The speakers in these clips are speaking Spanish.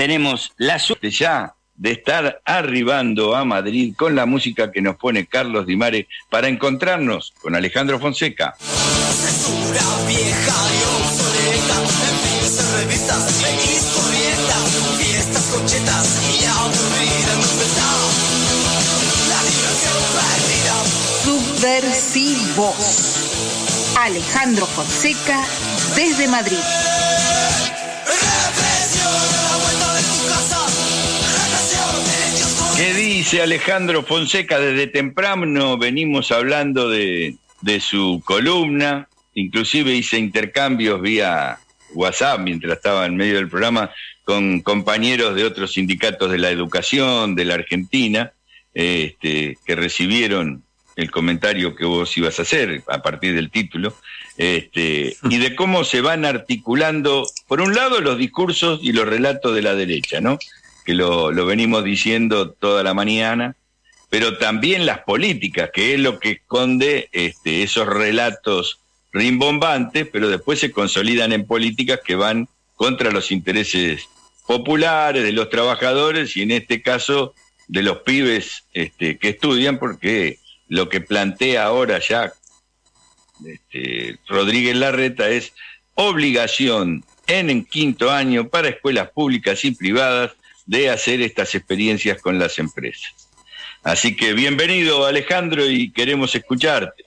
tenemos la suerte ya de estar arribando a Madrid con la música que nos pone Carlos Di Mare para encontrarnos con Alejandro Fonseca. Censura vieja y obsoleta, en fin, revistas, en historietas, fiestas conchetas y aburrida novedad. La diversión perdida. Subversivos. Alejandro Fonseca desde Madrid. ¿Qué dice Alejandro Fonseca? Desde temprano venimos hablando de su columna, inclusive hice intercambios vía WhatsApp mientras estaba en medio del programa con compañeros de otros sindicatos de la educación de la Argentina, que recibieron el comentario que vos ibas a hacer a partir del título, y de cómo se van articulando, por un lado, los discursos y los relatos de la derecha, ¿no? Que lo venimos diciendo toda la mañana, pero también las políticas, que es lo que esconde esos relatos rimbombantes, pero después se consolidan en políticas que van contra los intereses populares, de los trabajadores y en este caso de los pibes que estudian, porque lo que plantea ahora ya Rodríguez Larreta es obligación en quinto año para escuelas públicas y privadas de hacer estas experiencias con las empresas. Así que bienvenido, Alejandro, y queremos escucharte.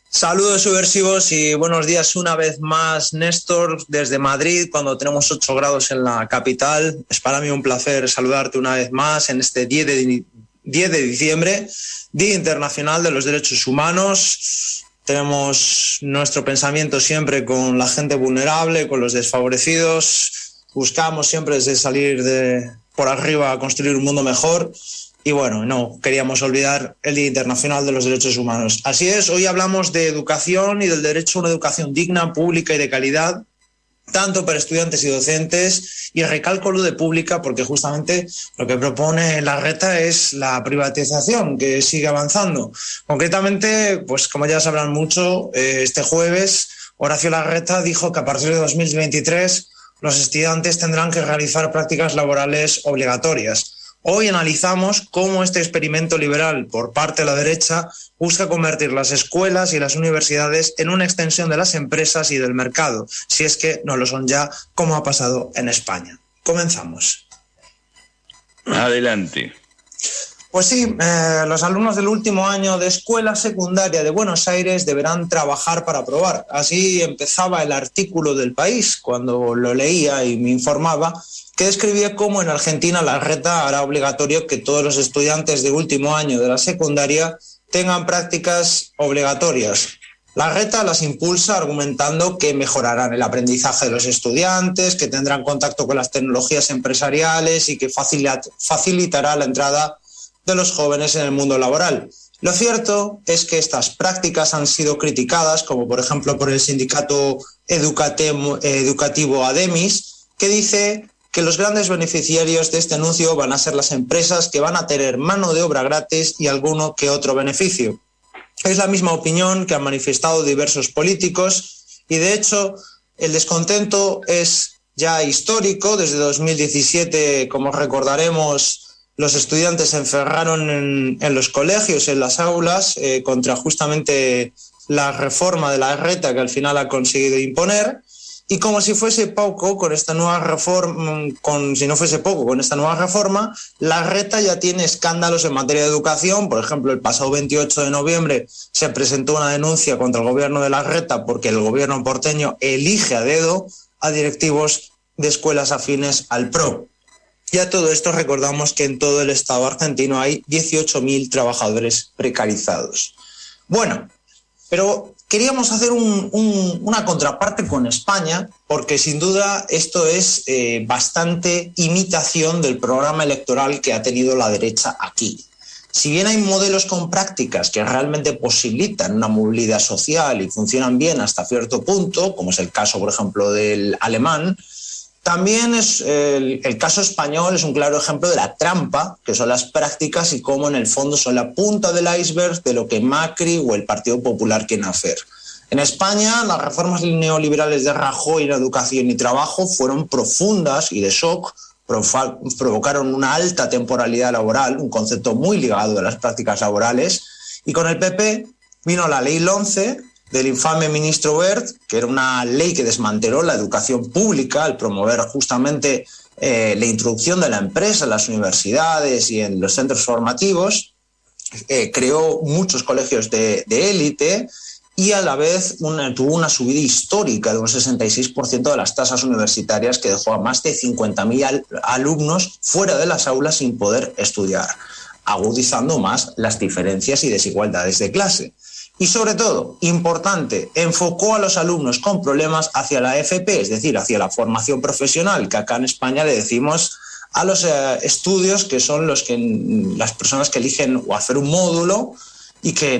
Saludos subversivos y buenos días una vez más, Néstor, desde Madrid, cuando tenemos 8 grados en la capital. Es para mí un placer saludarte una vez más en este 10 de diciembre, Día Internacional de los Derechos Humanos. Tenemos nuestro pensamiento siempre con la gente vulnerable, con los desfavorecidos. Buscamos siempre desde salir por arriba a construir un mundo mejor. Y bueno, no queríamos olvidar el Día Internacional de los Derechos Humanos. Así es, hoy hablamos de educación y del derecho a una educación digna, pública y de calidad, tanto para estudiantes y docentes, y recalco lo de pública porque justamente lo que propone Larreta es la privatización, que sigue avanzando. Concretamente, pues como ya sabrán mucho, este jueves Horacio Larreta dijo que a partir de 2023 los estudiantes tendrán que realizar prácticas laborales obligatorias. Hoy analizamos cómo este experimento liberal por parte de la derecha busca convertir las escuelas y las universidades en una extensión de las empresas y del mercado, si es que no lo son ya, como ha pasado en España. Comenzamos. Adelante. Pues sí, los alumnos del último año de escuela secundaria de Buenos Aires deberán trabajar para aprobar. Así empezaba el artículo del País cuando lo leía y me informaba, que describía cómo en Argentina Larreta hará obligatorio que todos los estudiantes de último año de la secundaria tengan prácticas obligatorias. Larreta las impulsa argumentando que mejorarán el aprendizaje de los estudiantes, que tendrán contacto con las tecnologías empresariales y que facilitará la entrada de los jóvenes en el mundo laboral. Lo cierto es que estas prácticas han sido criticadas, como por ejemplo por el sindicato educativo ADEMIS, que dice que los grandes beneficiarios de este anuncio van a ser las empresas que van a tener mano de obra gratis y alguno que otro beneficio. Es la misma opinión que han manifestado diversos políticos y de hecho el descontento es ya histórico. Desde 2017, como recordaremos, los estudiantes se encerraron en los colegios, en las aulas, contra justamente la reforma de Larreta que al final ha conseguido imponer. Y como si fuese poco, con esta nueva reforma, Larreta ya tiene escándalos en materia de educación. Por ejemplo, el pasado 28 de noviembre se presentó una denuncia contra el gobierno de Larreta porque el gobierno porteño elige a dedo a directivos de escuelas afines al PRO. Y a todo esto recordamos que en todo el Estado argentino hay 18.000 trabajadores precarizados. Bueno, pero queríamos hacer una contraparte con España, porque sin duda esto es bastante imitación del programa electoral que ha tenido la derecha aquí. Si bien hay modelos con prácticas que realmente posibilitan una movilidad social y funcionan bien hasta cierto punto, como es el caso, por ejemplo, del alemán, también el caso español es un claro ejemplo de la trampa que son las prácticas y cómo en el fondo son la punta del iceberg de lo que Macri o el Partido Popular quieren hacer. En España, las reformas neoliberales de Rajoy en educación y trabajo fueron profundas y de shock, provocaron una alta temporalidad laboral, un concepto muy ligado a las prácticas laborales, y con el PP vino la ley 11 del infame ministro Wert, que era una ley que desmanteló la educación pública al promover justamente la introducción de la empresa en las universidades y en los centros formativos. Creó muchos colegios de élite y a la vez tuvo una subida histórica de un 66% de las tasas universitarias, que dejó a más de 50.000 alumnos fuera de las aulas sin poder estudiar, agudizando más las diferencias y desigualdades de clase. Y sobre todo, importante, enfocó a los alumnos con problemas hacia la FP, es decir, hacia la formación profesional, que acá en España le decimos a los estudios, que son las personas que eligen o hacer un módulo y que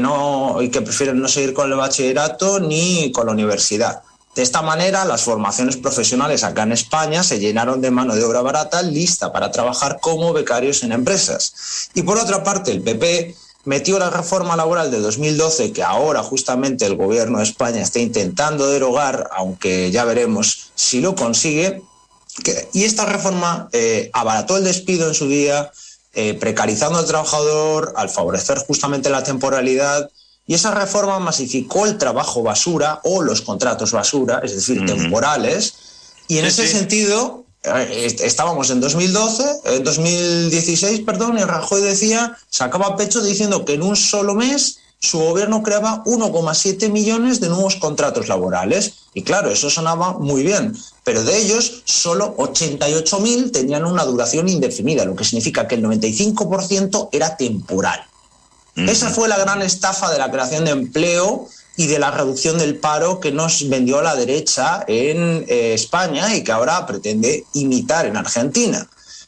prefieren no seguir con el bachillerato ni con la universidad. De esta manera, las formaciones profesionales acá en España se llenaron de mano de obra barata lista para trabajar como becarios en empresas. Y por otra parte, el PP metió la reforma laboral de 2012, que ahora justamente el gobierno de España está intentando derogar, aunque ya veremos si lo consigue. Y esta reforma abarató el despido en su día, precarizando al trabajador al favorecer justamente la temporalidad, y esa reforma masificó el trabajo basura o los contratos basura, es decir, temporales, y en ese sentido estábamos en 2016, y Rajoy sacaba pecho diciendo que en un solo mes su gobierno creaba 1,7 millones de nuevos contratos laborales. Y claro, eso sonaba muy bien, pero de ellos solo 88.000 tenían una duración indefinida, lo que significa que el 95% era temporal. Esa fue la gran estafa de la creación de empleo y de la reducción del paro que nos vendió la derecha en España y que ahora pretende imitar en Argentina.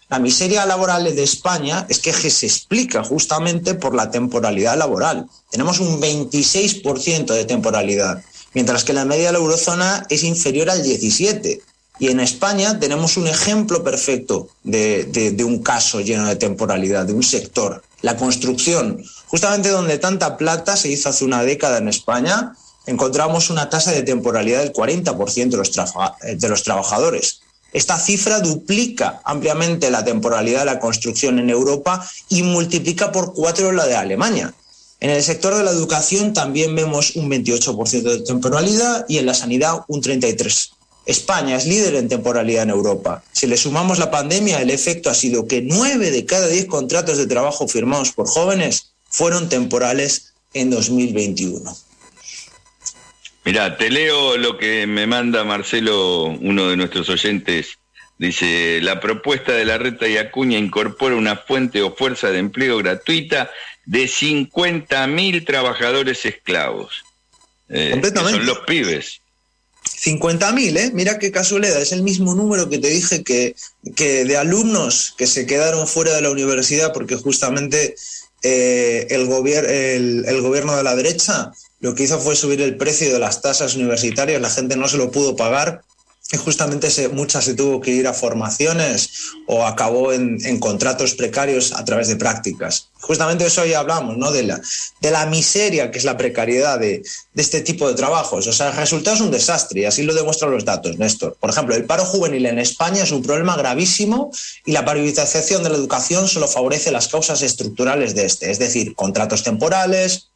La miseria laboral de España es que se explica justamente por la temporalidad laboral. Tenemos un 26% de temporalidad, mientras que la media de la eurozona es inferior al 17%. Y en España tenemos un ejemplo perfecto de un caso lleno de temporalidad, de un sector, la construcción. Justamente donde tanta plata se hizo hace una década en España, encontramos una tasa de temporalidad del 40% de los trabajadores. Esta cifra duplica ampliamente la temporalidad de la construcción en Europa y multiplica por 4 la de Alemania. En el sector de la educación también vemos un 28% de temporalidad y en la sanidad un 33%. España es líder en temporalidad en Europa. Si le sumamos la pandemia, el efecto ha sido que 9 de cada 10 contratos de trabajo firmados por jóvenes fueron temporales en 2021. Mirá, te leo lo que me manda Marcelo, uno de nuestros oyentes. Dice, la propuesta de Larreta y Acuña incorpora una fuente o fuerza de empleo gratuita de 50.000 trabajadores esclavos. Completamente. Que son los pibes. 50.000, mira qué casualidad, es el mismo número que te dije que de alumnos que se quedaron fuera de la universidad porque justamente el gobierno de la derecha lo que hizo fue subir el precio de las tasas universitarias, la gente no se lo pudo pagar y justamente mucha se tuvo que ir a formaciones o acabó en contratos precarios a través de prácticas. Justamente eso ya hablamos, ¿no? De la miseria que es la precariedad de este tipo de trabajos. O sea, el resultado es un desastre y así lo demuestran los datos, Néstor. Por ejemplo, el paro juvenil en España es un problema gravísimo y la privatización de la educación solo favorece las causas estructurales de este, es decir, contratos temporales,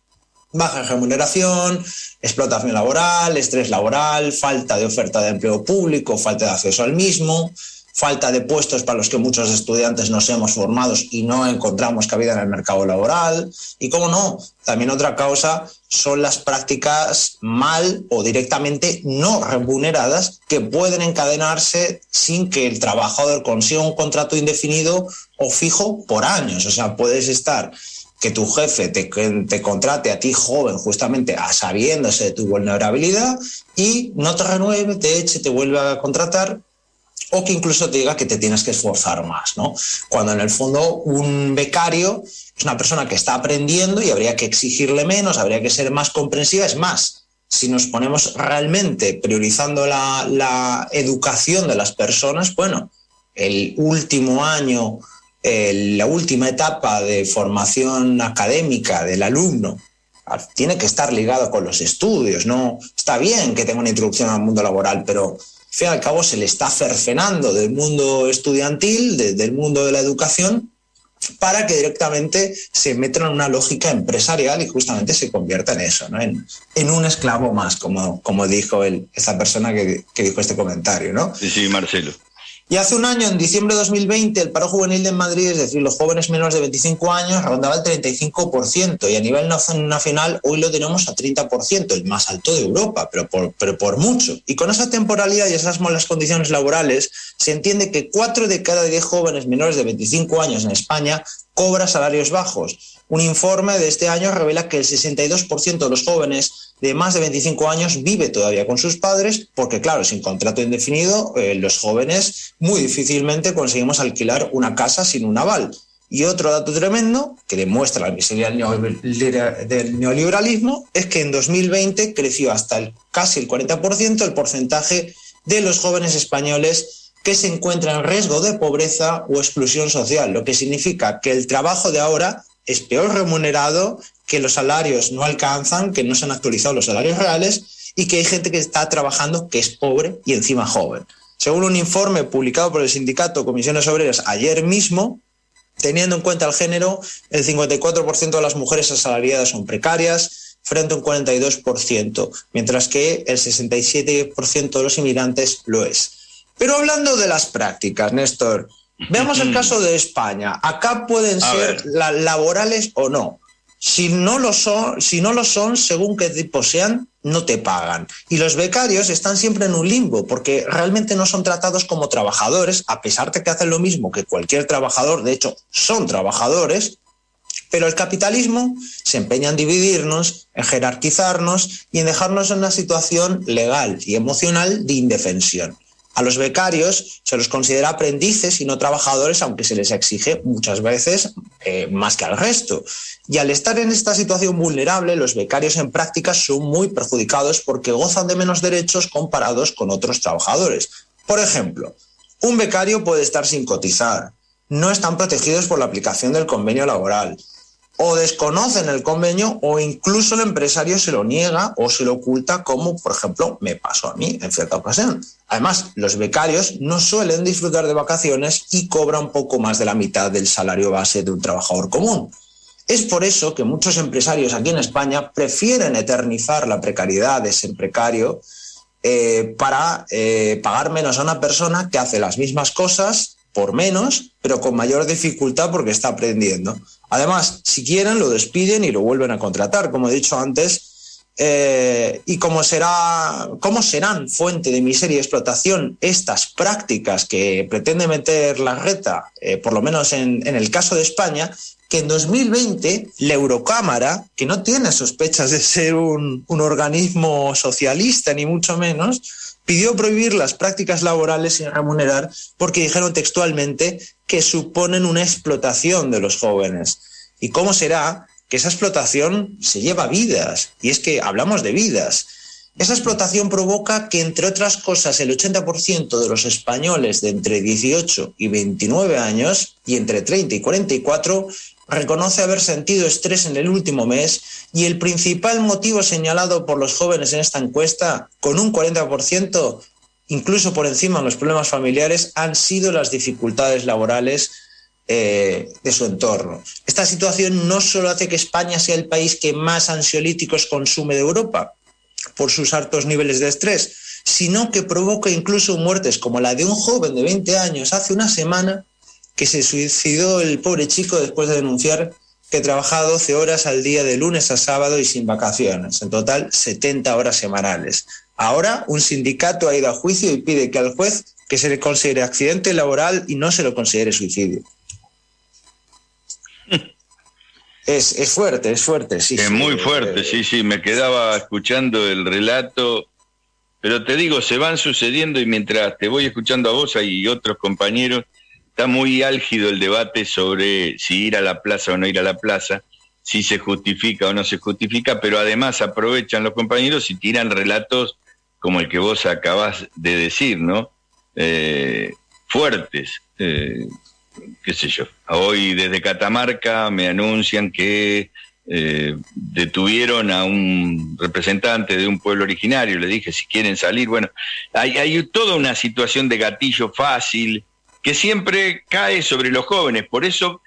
baja remuneración, explotación laboral, estrés laboral, falta de oferta de empleo público, falta de acceso al mismo, falta de puestos para los que muchos estudiantes nos hemos formado y no encontramos cabida en el mercado laboral. Y cómo no, también otra causa son las prácticas mal o directamente no remuneradas que pueden encadenarse sin que el trabajador consiga un contrato indefinido o fijo por años. O sea, puedes estar que tu jefe te contrate a ti joven justamente sabiéndose de tu vulnerabilidad y no te renueve, te eche, te vuelve a contratar o que incluso te diga que te tienes que esforzar más, ¿no? Cuando en el fondo un becario es una persona que está aprendiendo y habría que exigirle menos, habría que ser más comprensiva. Es más, si nos ponemos realmente priorizando la educación de las personas, bueno, el último año, la última etapa de formación académica del alumno tiene que estar ligado con los estudios, ¿no? Está bien que tenga una introducción al mundo laboral, pero fin y al cabo se le está cercenando del mundo estudiantil, del mundo de la educación, para que directamente se metan en una lógica empresarial y justamente se convierta en eso, ¿no? En un esclavo más, como dijo esa persona que dijo este comentario, ¿no? Sí, Marcelo. Y hace un año, en diciembre de 2020, el paro juvenil en Madrid, es decir, los jóvenes menores de 25 años, rondaba el 35%, y a nivel nacional hoy lo tenemos a 30%, el más alto de Europa, pero por mucho. Y con esa temporalidad y esas malas condiciones laborales, se entiende que 4 de cada 10 jóvenes menores de 25 años en España cobra salarios bajos. Un informe de este año revela que el 62% de los jóvenes de más de 25 años vive todavía con sus padres, porque claro, sin contrato indefinido, los jóvenes muy difícilmente conseguimos alquilar una casa sin un aval. Y otro dato tremendo, que demuestra la miseria del neoliberalismo, es que en 2020 creció hasta casi el 40% el porcentaje de los jóvenes españoles que se encuentran en riesgo de pobreza o exclusión social, lo que significa que el trabajo de ahora es peor remunerado, que los salarios no alcanzan, que no se han actualizado los salarios reales y que hay gente que está trabajando que es pobre y encima joven. Según un informe publicado por el sindicato Comisiones Obreras ayer mismo, teniendo en cuenta el género, el 54% de las mujeres asalariadas son precarias, frente a un 42%, mientras que el 67% de los inmigrantes lo es. Pero hablando de las prácticas, Néstor, veamos el caso de España. Acá pueden ser laborales o no. Si no lo son, según qué tipo sean, no te pagan. Y los becarios están siempre en un limbo, porque realmente no son tratados como trabajadores, a pesar de que hacen lo mismo que cualquier trabajador. De hecho, son trabajadores, pero el capitalismo se empeña en dividirnos, en jerarquizarnos y en dejarnos en una situación legal y emocional de indefensión. A los becarios se los considera aprendices y no trabajadores, aunque se les exige muchas veces más que al resto. Y al estar en esta situación vulnerable, los becarios en práctica son muy perjudicados porque gozan de menos derechos comparados con otros trabajadores. Por ejemplo, un becario puede estar sin cotizar, no están protegidos por la aplicación del convenio laboral, o desconocen el convenio, o incluso el empresario se lo niega o se lo oculta, como por ejemplo me pasó a mí en cierta ocasión. Además, los becarios no suelen disfrutar de vacaciones y cobran poco más de la mitad del salario base de un trabajador común. Es por eso que muchos empresarios aquí en España prefieren eternizar la precariedad de ser precario para pagar menos a una persona que hace las mismas cosas por menos, pero con mayor dificultad porque está aprendiendo. Además, si quieren, lo despiden y lo vuelven a contratar, como he dicho antes, y cómo serán fuente de miseria y explotación estas prácticas que pretende meter la Reta, por lo menos en el caso de España, que en 2020 la Eurocámara, que no tiene sospechas de ser un organismo socialista ni mucho menos, pidió prohibir las prácticas laborales sin remunerar porque dijeron textualmente que suponen una explotación de los jóvenes. ¿Y cómo será que esa explotación se lleva vidas? Y es que hablamos de vidas. Esa explotación provoca que, entre otras cosas, el 80% de los españoles de entre 18 y 29 años y entre 30 y 44 reconoce haber sentido estrés en el último mes, y el principal motivo señalado por los jóvenes en esta encuesta, con un 40%, incluso por encima de los problemas familiares, han sido las dificultades laborales de su entorno. Esta situación no solo hace que España sea el país que más ansiolíticos consume de Europa por sus altos niveles de estrés, sino que provoca incluso muertes como la de un joven de 20 años hace una semana, que se suicidó el pobre chico después de denunciar que trabajaba 12 horas al día de lunes a sábado y sin vacaciones, en total 70 horas semanales. Ahora un sindicato ha ido a juicio y pide que al juez que se le considere accidente laboral y no se lo considere suicidio. Es fuerte, sí. Es muy fuerte, sí, me quedaba escuchando el relato, pero te digo, se van sucediendo y mientras te voy escuchando a vos y otros compañeros, está muy álgido el debate sobre si ir a la plaza o no ir a la plaza, si se justifica o no se justifica, pero además aprovechan los compañeros y tiran relatos como el que vos acabás de decir, ¿no? Fuertes, qué sé yo. Hoy desde Catamarca me anuncian que detuvieron a un representante de un pueblo originario, le dije si quieren salir. Bueno, hay toda una situación de gatillo fácil que siempre cae sobre los jóvenes. Por eso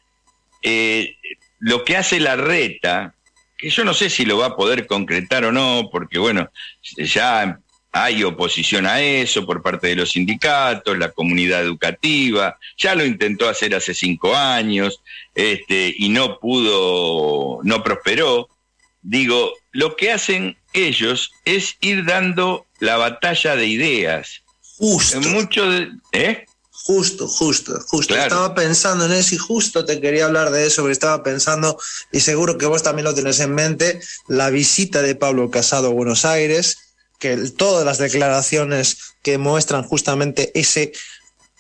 lo que hace Larreta, que yo no sé si lo va a poder concretar o no, porque bueno, ya hay oposición a eso por parte de los sindicatos, la comunidad educativa, ya lo intentó hacer hace 5 años, y no pudo, no prosperó. Digo, lo que hacen ellos es ir dando la batalla de ideas. Justo. Justo. Claro. Estaba pensando en eso y justo te quería hablar de eso, porque estaba pensando, y seguro que vos también lo tenés en mente, la visita de Pablo Casado a Buenos Aires, que todas las declaraciones que muestran justamente ese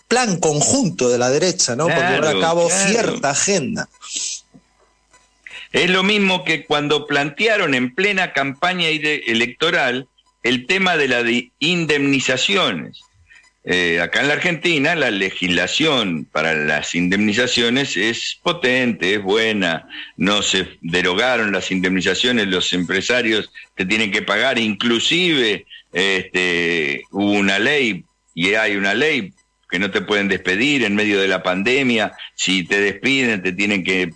plan conjunto de la derecha, ¿no? Claro, por llevar a cabo cierta agenda. Es lo mismo que cuando plantearon en plena campaña electoral el tema de las indemnizaciones. Acá en la Argentina la legislación para las indemnizaciones es potente, es buena, no se derogaron las indemnizaciones, los empresarios te tienen que pagar, inclusive hubo una ley y hay una ley que no te pueden despedir en medio de la pandemia, si te despiden te tienen que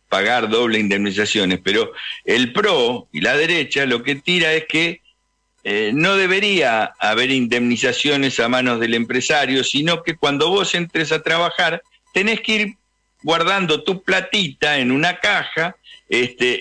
pagar doble indemnizaciones, pero el PRO y la derecha lo que tira es que no debería haber indemnizaciones a manos del empresario, sino que cuando vos entres a trabajar tenés que ir guardando tu platita en una caja,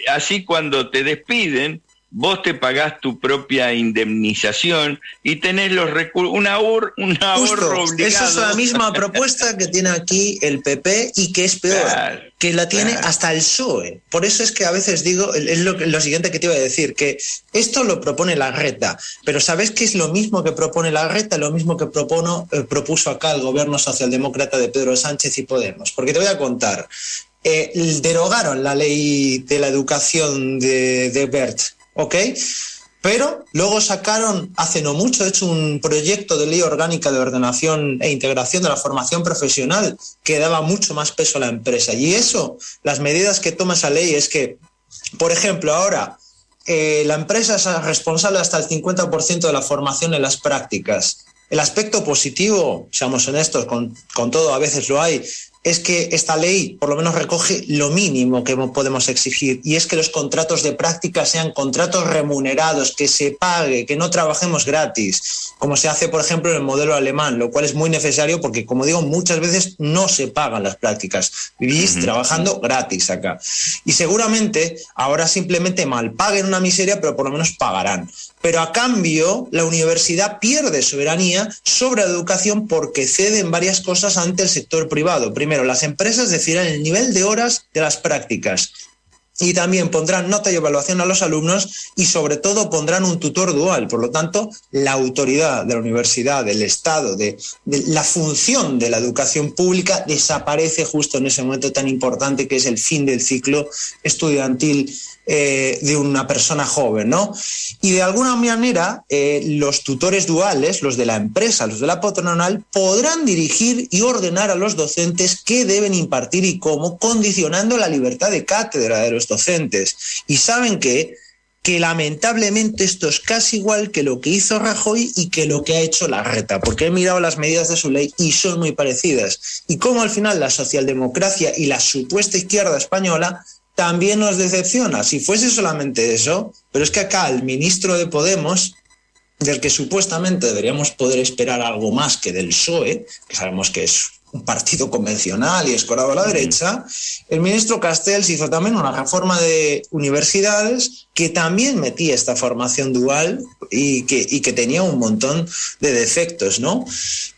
así cuando te despiden vos te pagás tu propia indemnización y tenés los recursos, un ahorro obligado. Esa es la misma propuesta que tiene aquí el PP y que es peor, claro, que la tiene hasta el PSOE. Por eso es que a veces digo, es lo siguiente que te iba a decir, que esto lo propone Larreta, pero ¿sabes qué es lo mismo que propone Larreta? Lo mismo que propuso acá el gobierno socialdemócrata de Pedro Sánchez y Podemos. Porque te voy a contar, derogaron la ley de la educación de Wert, ¿ok? Pero luego sacaron, hace no mucho, de hecho, un proyecto de ley orgánica de ordenación e integración de la formación profesional que daba mucho más peso a la empresa. Y eso, las medidas que toma esa ley es que, por ejemplo, ahora la empresa es responsable hasta el 50% de la formación en las prácticas. El aspecto positivo, seamos honestos, con todo a veces lo hay, es que esta ley por lo menos recoge lo mínimo que podemos exigir, y es que los contratos de práctica sean contratos remunerados, que se pague, que no trabajemos gratis, como se hace, por ejemplo, en el modelo alemán, lo cual es muy necesario porque, como digo, muchas veces no se pagan las prácticas, vivís trabajando gratis acá. Y seguramente ahora simplemente mal paguen una miseria, pero por lo menos pagarán. Pero a cambio, la universidad pierde soberanía sobre la educación porque cede en varias cosas ante el sector privado. Primero, las empresas decidirán el nivel de horas de las prácticas y también pondrán nota y evaluación a los alumnos y, sobre todo, pondrán un tutor dual. Por lo tanto, la autoridad de la universidad, del Estado, de la función de la educación pública desaparece justo en ese momento tan importante que es el fin del ciclo estudiantil de una persona joven, ¿no? Y de alguna manera los tutores duales, los de la empresa, los de la patronal, podrán dirigir y ordenar a los docentes qué deben impartir y cómo, condicionando la libertad de cátedra de los docentes. Y saben que lamentablemente esto es casi igual que lo que hizo Rajoy y que lo que ha hecho Larreta, porque he mirado las medidas de su ley y son muy parecidas. Y cómo al final la socialdemocracia y la supuesta izquierda española también nos decepciona. Si fuese solamente eso, pero es que acá el ministro de Podemos, del que supuestamente deberíamos poder esperar algo más que del PSOE, que sabemos que es un partido convencional y escorado a la derecha, el ministro Castells hizo también una reforma de universidades que también metía esta formación dual y que tenía un montón de defectos, ¿no?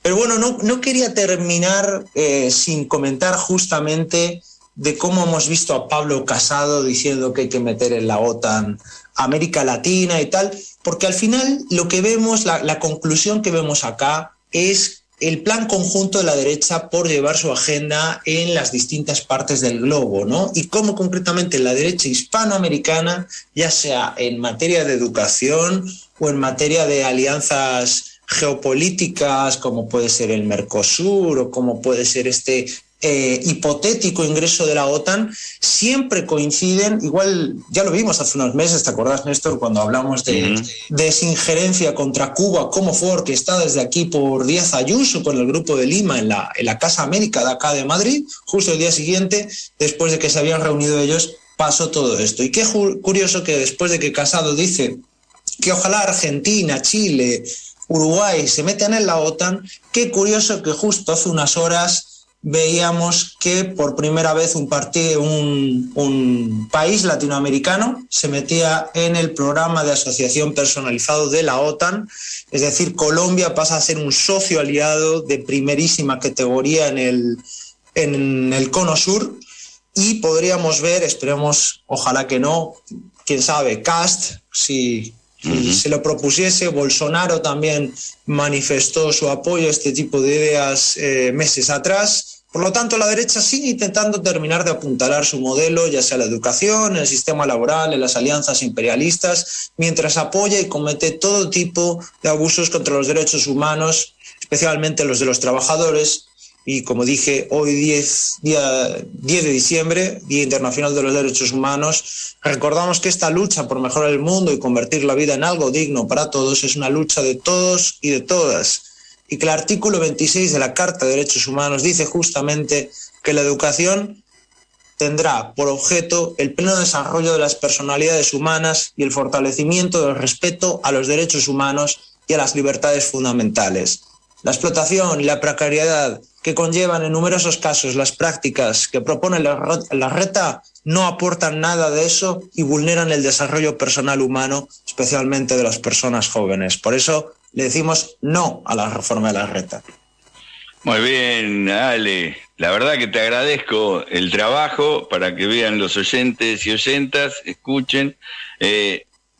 Pero bueno, no quería terminar sin comentar justamente de cómo hemos visto a Pablo Casado diciendo que hay que meter en la OTAN a América Latina y tal, porque al final lo que vemos, la conclusión que vemos acá es el plan conjunto de la derecha por llevar su agenda en las distintas partes del globo, ¿no? Y cómo concretamente la derecha hispanoamericana, ya sea en materia de educación o en materia de alianzas geopolíticas, como puede ser el Mercosur o como puede ser este hipotético ingreso de la OTAN siempre coinciden, igual ya lo vimos hace unos meses, ¿te acordás, Néstor, cuando hablamos de esa injerencia contra Cuba, cómo fue orquestada desde aquí por Díaz Ayuso con el Grupo de Lima en la Casa América de acá de Madrid? Justo el día siguiente, después de que se habían reunido ellos, pasó todo esto. Y qué curioso que después de que Casado dice que ojalá Argentina, Chile, Uruguay se metan en la OTAN, qué curioso que justo hace unas horas veíamos que por primera vez un país latinoamericano se metía en el programa de asociación personalizado de la OTAN, es decir, Colombia pasa a ser un socio aliado de primerísima categoría en el cono sur, y podríamos ver, esperemos, ojalá que no, quién sabe, Cast, si se lo propusiese. Bolsonaro también manifestó su apoyo a este tipo de ideas meses atrás. Por lo tanto, la derecha sigue intentando terminar de apuntalar su modelo, ya sea la educación, el sistema laboral, en las alianzas imperialistas, mientras apoya y comete todo tipo de abusos contra los derechos humanos, especialmente los de los trabajadores. Y como dije, hoy 10 de diciembre, Día Internacional de los Derechos Humanos, recordamos que esta lucha por mejorar el mundo y convertir la vida en algo digno para todos es una lucha de todos y de todas. Y que el artículo 26 de la Carta de Derechos Humanos dice justamente que la educación tendrá por objeto el pleno desarrollo de las personalidades humanas y el fortalecimiento del respeto a los derechos humanos y a las libertades fundamentales. La explotación y la precariedad que conllevan en numerosos casos las prácticas que propone la Reta no aportan nada de eso y vulneran el desarrollo personal humano, especialmente de las personas jóvenes. Por eso le decimos no a la reforma de la Reta. Muy bien, Ale. La verdad que te agradezco el trabajo para que vean los oyentes y oyentas, escuchen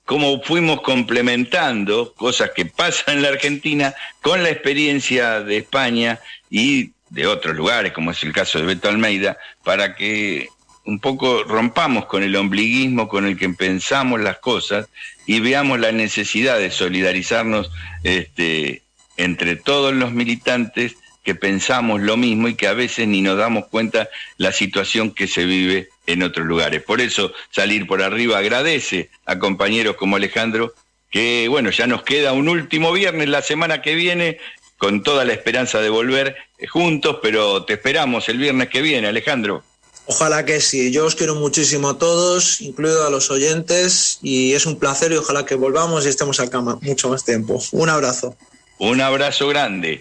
cómo fuimos complementando cosas que pasan en la Argentina con la experiencia de España y de otros lugares, como es el caso de Beto Almeida, para que un poco rompamos con el ombliguismo con el que pensamos las cosas y veamos la necesidad de solidarizarnos entre todos los militantes que pensamos lo mismo y que a veces ni nos damos cuenta la situación que se vive en otros lugares. Por eso Salir por Arriba agradece a compañeros como Alejandro, que bueno, ya nos queda un último viernes la semana que viene, con toda la esperanza de volver juntos, pero te esperamos el viernes que viene, Alejandro. Ojalá que sí, yo os quiero muchísimo a todos, incluido a los oyentes, y es un placer y ojalá que volvamos y estemos acá mucho más tiempo. Un abrazo. Un abrazo grande.